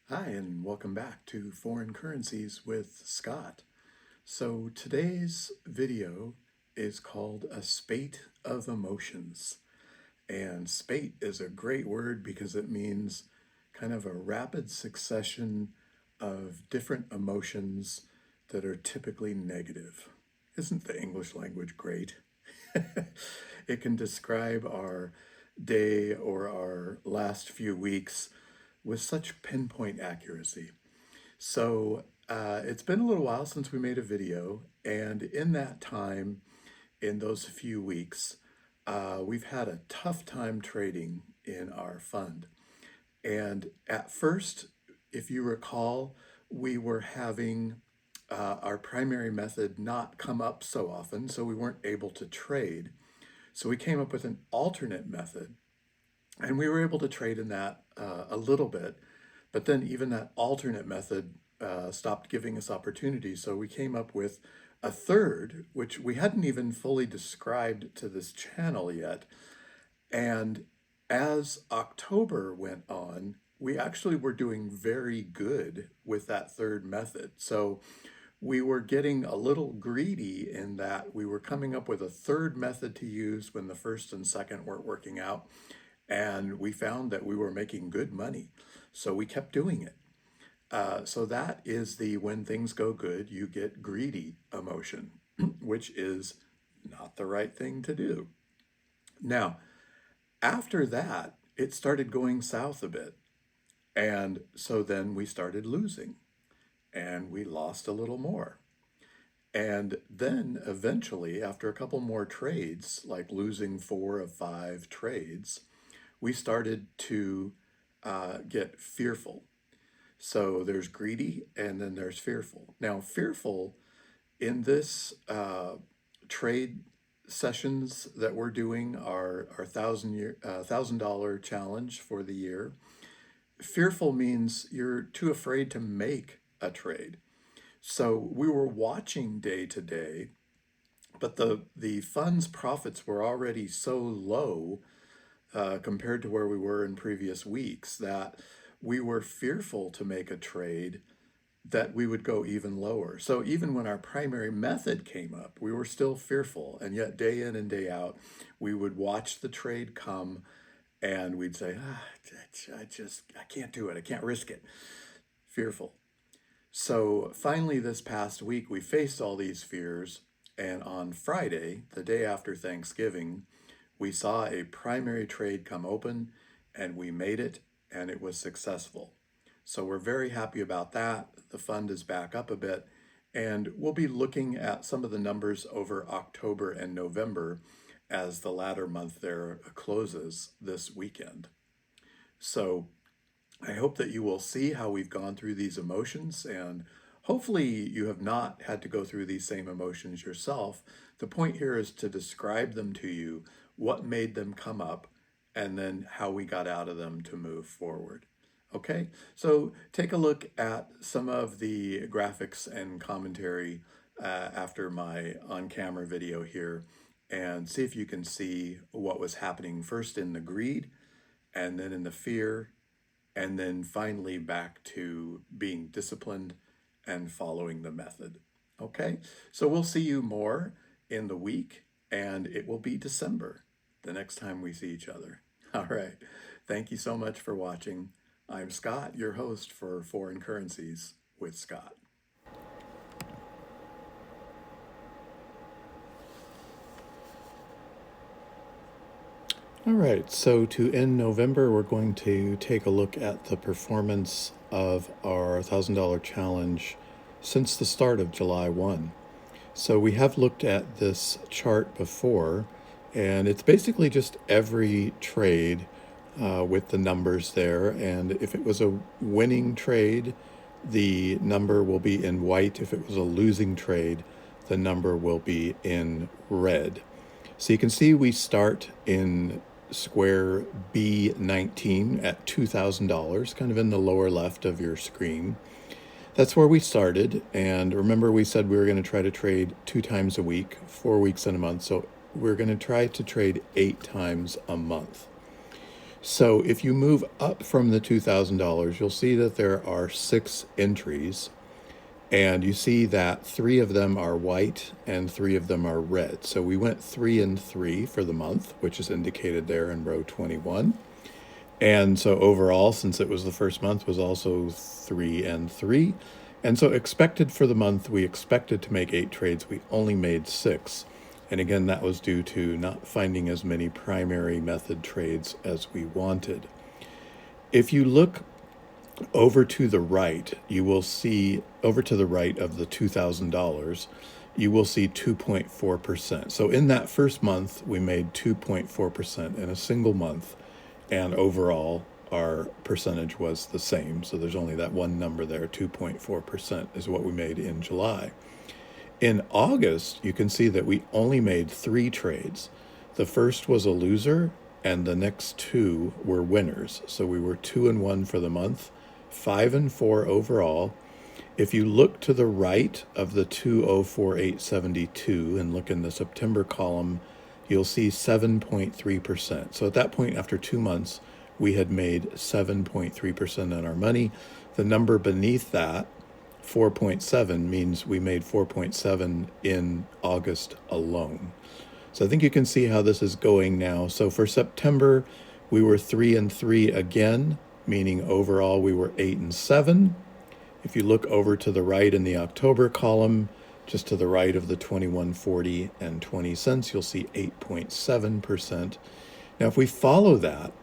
Hi, and welcome back to Foreign Currencies with Scott. So today's video is called A Spate of Emotions. And spate is a great word because it means kind of a rapid succession of different emotions that are typically negative. Isn't the English language great? It can describe our day or our last few weeks with such pinpoint accuracy. So it's been a little while since we made a video, and in that time, in those few weeks, we've had a tough time trading in our fund. And at first, if you recall, we were having our primary method not come up so often, so we weren't able to trade. So we came up with an alternate method, and we were able to trade in that a little bit. But then even that alternate method stopped giving us opportunities. So we came up with a third, which we hadn't even fully described to this channel yet. And as October went on, we actually were doing very good with that third method. So we were getting a little greedy in that we were coming up with a third method to use when the first and second weren't working out. And we found that we were making good money. So we kept doing it. So that is the when things go good, you get greedy emotion, which is not the right thing to do. Now, after that, it started going south a bit. And so then we started losing and we lost a little more. And then eventually, after a couple more trades, like losing 4 of 5 trades, we started to get fearful. So there's greedy and then there's fearful. Now, fearful in this trade sessions that we're doing, our $1,000 challenge for the year. Fearful means you're too afraid to make a trade. So we were watching day to day, but the fund's profits were already so low compared to where we were in previous weeks that we were fearful to make a trade that we would go even lower. So even when our primary method came up, we were still fearful. And yet day in and day out, we would watch the trade come and we'd say, I can't do it. I can't risk it. Fearful. So finally this past week, we faced all these fears. And on Friday, the day after Thanksgiving, we saw a primary trade come open and we made it and it was successful. So we're very happy about that. The fund is back up a bit and we'll be looking at some of the numbers over October and November as the latter month there closes this weekend. So I hope that you will see how we've gone through these emotions, and hopefully you have not had to go through these same emotions yourself. The point here is to describe them to you, what made them come up, and then how we got out of them to move forward. Okay, so take a look at some of the graphics and commentary after my on-camera video here and see if you can see what was happening first in the greed and then in the fear and then finally back to being disciplined and following the method. Okay, so we'll see you more in the week, and it will be December the next time we see each other. All right, thank you so much for watching. I'm Scott, your host for Foreign Currencies with Scott. All right, so to end November, we're going to take a look at the performance of our $1,000 challenge since the start of July 1. So we have looked at this chart before, and it's basically just every trade with the numbers there. And if it was a winning trade, the number will be in white. If it was a losing trade, the number will be in red. So you can see we start in square B19 at $2,000, kind of in the lower left of your screen. That's where we started, and remember we said we were going to try to trade 2 times a week, 4 weeks in a month, so we're going to try to trade 8 times a month. So if you move up from the $2,000, you'll see that there are 6 entries, and you see that 3 of them are white and 3 of them are red. So we went 3 and 3 for the month, which is indicated there in row 21. And so overall, since it was the first month, was also 3 and 3. And so expected for the month, we expected to make 8 trades. We only made 6. And again, that was due to not finding as many primary method trades as we wanted. If you look over to the right, you will see, over to the right of the $2,000, you will see 2.4%. So in that first month, we made 2.4% in a single month. And overall, our percentage was the same. So there's only that one number there, 2.4% is what we made in July. In August, you can see that we only made 3 trades. The first was a loser, and the next 2 were winners. So we were 2 and 1 for the month, 5 and 4 overall. If you look to the right of the 204,872 and look in the September column, you'll see 7.3%. So at that point, after 2 months, we had made 7.3% on our money. The number beneath that, 4.7, means we made 4.7 in August alone. So I think you can see how this is going now. So for September, we were 3 and 3 again, meaning overall we were 8 and 7. If you look over to the right in the October column, just to the right of the 21.40 and 20 cents, you'll see 8.7%. Now, if we follow that,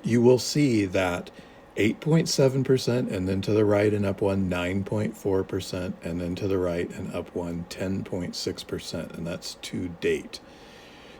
you will see that 8.7%, and then to the right and up 1, 9.4%, and then to the right and up 1, 10.6%, and that's to date.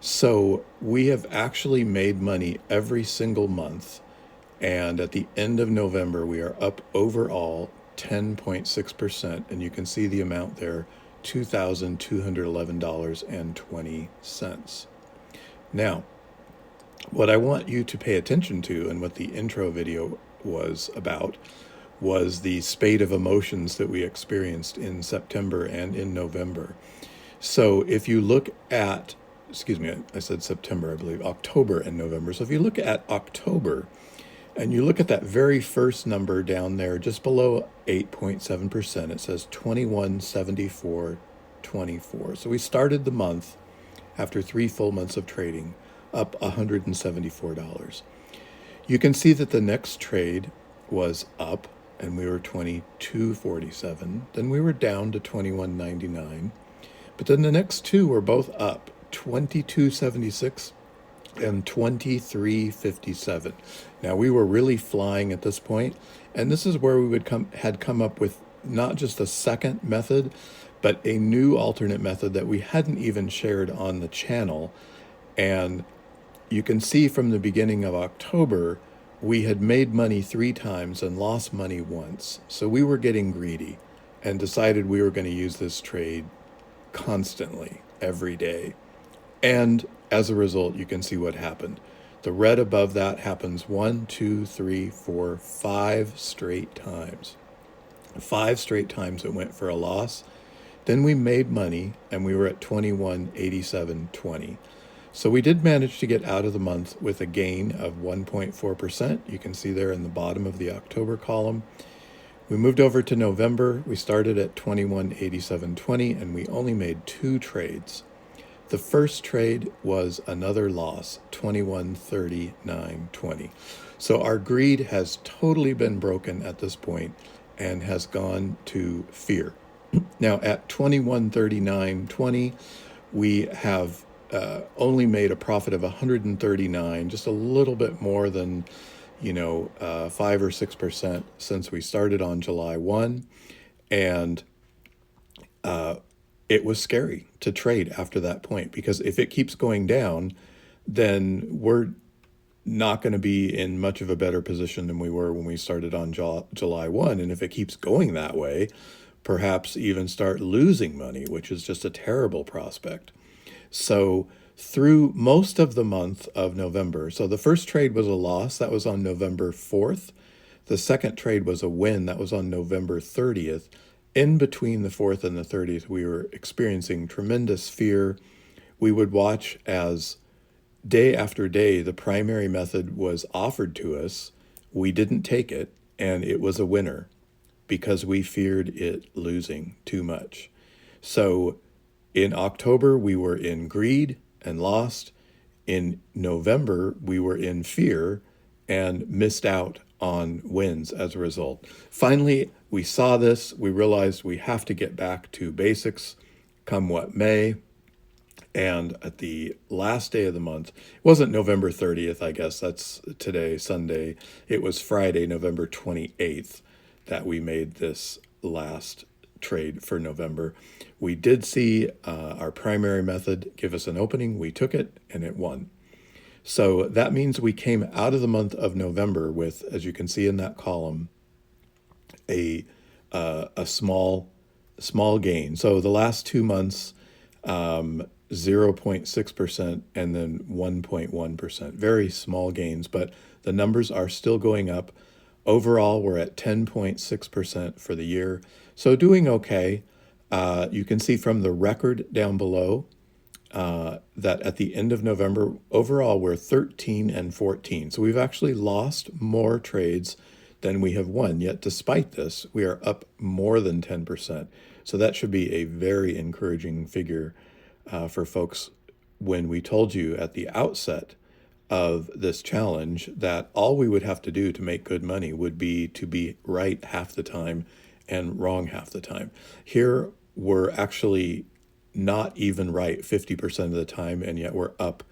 So we have actually made money every single month, and at the end of November, we are up overall 10.6%, and you can see the amount there, $2,211.20. Now, what I want you to pay attention to, and what the intro video was about, was the spate of emotions that we experienced in September and in November. So if you look at, excuse me, I said September, I believe, October and November. So if you look at October, and you look at that very first number down there, just below 8.7%, it says 2174.24. So we started the month, after 3 full months of trading, up $174. You can see that the next trade was up, and we were 22.47. Then we were down to 21.99. But then the next 2 were both up, 22.76 and 23.57. Now we were really flying at this point, and this is where we had come up with not just a second method, but a new alternate method that we hadn't even shared on the channel. And you can see from the beginning of October, we had made money 3 times and lost money once. So we were getting greedy and decided we were going to use this trade constantly, every day. And as a result, you can see what happened. The red above that happens 1, 2, 3, 4, 5 straight times. 5 straight times it went for a loss. Then we made money, and we were at 21.8720. So we did manage to get out of the month with a gain of 1.4%. You can see there in the bottom of the October column. We moved over to November. We started at 21.8720, and we only made 2 trades. The first trade was another loss, 21.3920. So our greed has totally been broken at this point and has gone to fear. Now at 21.3920, we have only made a profit of 139, just a little bit more than 5 or 6% since we started on July 1. And it was scary to trade after that point, because if it keeps going down, then we're not going to be in much of a better position than we were when we started on July 1. And if it keeps going that way, perhaps even start losing money, which is just a terrible prospect. So through most of the month of November, so the first trade was a loss, that was on November 4th. The second trade was a win, that was on November 30th. In between the 4th and the 30th, we were experiencing tremendous fear. We would watch as day after day, the primary method was offered to us. We didn't take it, and it was a winner because we feared it losing too much. So in October, we were in greed and lost. In November, we were in fear and missed out on wins as a result. Finally, we saw this. We realized we have to get back to basics, come what may. And at the last day of the month, it wasn't November 30th, I guess that's today, Sunday. It was Friday, November 28th, that we made this last trade for November. We did see our primary method give us an opening. We took it and it won. So that means we came out of the month of November with, as you can see in that column, a small gain. So the last 2 months, 0.6% and then 1.1%. Very small gains, but the numbers are still going up. Overall, we're at 10.6% for the year. So doing okay. You can see from the record down below that at the end of November, overall, we're 13 and 14. So we've actually lost more trades than we have won. Yet despite this, we are up more than 10%. So that should be a very encouraging figure for folks when we told you at the outset of this challenge that all we would have to do to make good money would be to be right half the time and wrong half the time. Here, we're actually not even right 50% of the time, and yet we're up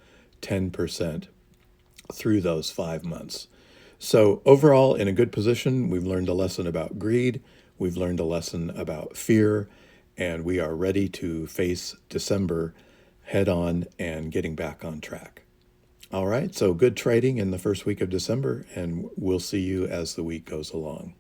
10% through those 5 months. So overall, in a good position, we've learned a lesson about greed, we've learned a lesson about fear, and we are ready to face December head on and getting back on track. All right, so good trading in the first week of December, and we'll see you as the week goes along.